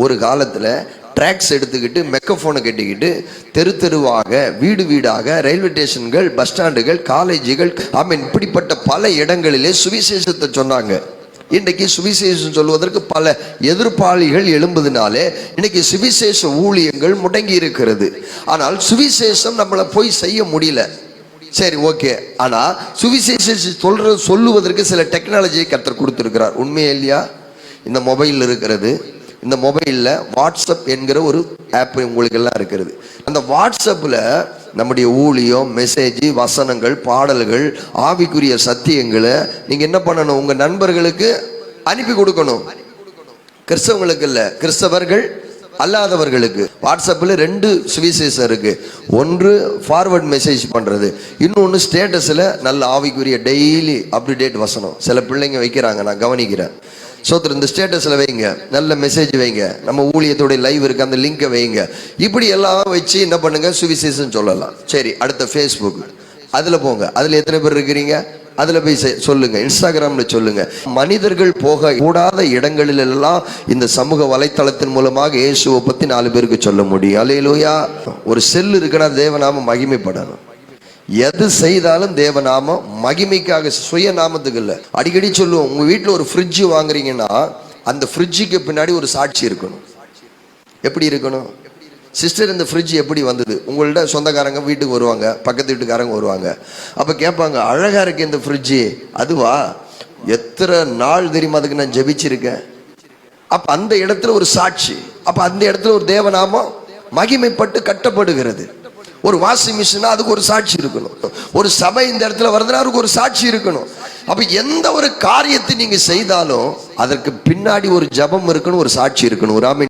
ஒரு காலத்துல ட்ராக்ஸ் எடுத்துக்கிட்டு மெக்கஃபோனை கட்டிக்கிட்டு தெரு தெருவாக வீடு வீடாக ரயில்வே ஸ்டேஷன்கள் பஸ் ஸ்டாண்டுகள் காலேஜுகள் இப்படிப்பட்ட பல இடங்களிலே சுவிசேஷத்தை சொன்னாங்க. இன்றைக்கு சுவிசேஷம் சொல்வதற்கு பல எதிர்ப்பாளிகள் எழும்புதுனாலே இன்னைக்கு சுவிசேஷ ஊழியங்கள் முடங்கி இருக்கிறது. ஆனால் சுவிசேஷம் நம்மளை போய் செய்ய முடியல. சரி, ஓகே. ஆனா சுவிசேஷம் சொல்லுவதற்கு சில டெக்னாலஜியை கர்த்தர் கொடுத்திருக்கிறார். உண்மையே இல்லையா? இந்த மொபைல் இருக்கிறது. இந்த மொபைலில் வாட்ஸ்அப் என்கிற ஒரு ஆப் உங்களுக்கு எல்லாம் இருக்கிறது. அந்த வாட்ஸ்அப்பில் நம்முடைய ஊழியம், மெசேஜ், வசனங்கள், பாடல்கள், ஆவிக்குரிய சத்தியங்களை நீங்கள் என்ன பண்ணணும்? உங்கள் நண்பர்களுக்கு அனுப்பி கொடுக்கணும். கிறிஸ்தவங்களுக்கு இல்லை, கிறிஸ்தவர்கள் அல்லாதவர்களுக்கு. வாட்ஸ்அப்பில் 2 சுவிசேஷம் இருக்கு. ஒன்று ஃபார்வர்ட் மெசேஜ் பண்ணுறது, இன்னொன்று ஸ்டேட்டஸில் நல்ல ஆவிக்குரிய டெய்லி அப்டேட் வசனம் சில பிள்ளைங்க வைக்கிறாங்க, நான் கவனிக்கிறேன். சோத்திரம், இந்த ஸ்டேட்டஸில் வைங்க, நல்ல மெசேஜ் வைங்க, நம்ம ஊழியத்தோடைய லைவ் இருக்கு, அந்த லிங்கை வைங்க. இப்படி எல்லாம் வச்சு என்ன பண்ணுங்க? சுவிசேஷம் சொல்லலாம். சரி, அடுத்த ஃபேஸ்புக், அதில் போங்க. அதில் எத்தனை பேர் இருக்கிறீங்க? அதில் போய் சொல்லுங்க. இன்ஸ்டாகிராம்ல சொல்லுங்க. மனிதர்கள் போக கூடாத இடங்களில் எல்லாம் இந்த சமூக வலைத்தளத்தின் மூலமாக இயேசுவை பற்றி 4 பேருக்கு சொல்ல முடியும். அல்லேலூயா. ஒரு செல் இருக்குன்னா தேவநாம மகிமைப்படணும். எது செய்தாலும் தேவநாமம் மகிமைக்காக, சுயநாமத்துக்கு இல்லை. அடிக்கடி சொல்லுவோம், உங்க வீட்டில் ஒரு ஃப்ரிட்ஜ் வாங்குறீங்கன்னா அந்த ஃப்ரிட்ஜுக்கு பின்னாடி ஒரு சாட்சி இருக்கணும். எப்படி இருக்கணும்? சிஸ்டர், இந்த ஃப்ரிட்ஜ் எப்படி வந்தது? உங்கள்ட்ட சொந்தக்காரங்க வீட்டுக்கு வருவாங்க, பக்கத்து வீட்டுக்காரங்க வருவாங்க. அப்போ கேட்பாங்க, அழகா இருக்கு இந்த ஃப்ரிட்ஜு. அதுவா? எத்தனை நாள் தெரியுமா அதுக்கு நான் ஜெபிச்சிருக்கேன். அப்போ அந்த இடத்துல ஒரு சாட்சி. அப்போ அந்த இடத்துல ஒரு தேவநாமம் மகிமைப்பட்டு கட்டப்படுகிறது. ஒரு வாஷிங் மிஷினா அதுக்கு ஒரு சாட்சி இருக்கணும். ஒரு சபை இந்த இடத்துல வருதுன்னா அதுக்கு ஒரு சாட்சி இருக்கணும். அப்ப எந்த ஒரு காரியத்தை நீங்க செய்தாலும் அதற்கு பின்னாடி ஒரு ஜபம் இருக்கணும், ஒரு சாட்சி இருக்கணும். ஒரு ஆமென்.